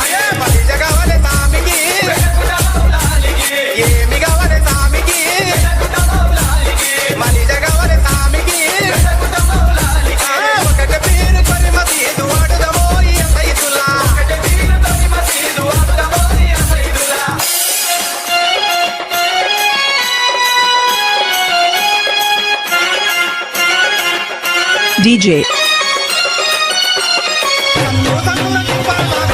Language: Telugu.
అయ్యే బలిజ కావాలి సామికి, ఏమి కావాలి సామికి, బలిజ కావాలి సామికి. ఒకటి పేరు కొని మసీదు వాడుదమో ఈ సైదులా. DJ సంగుల నింపాల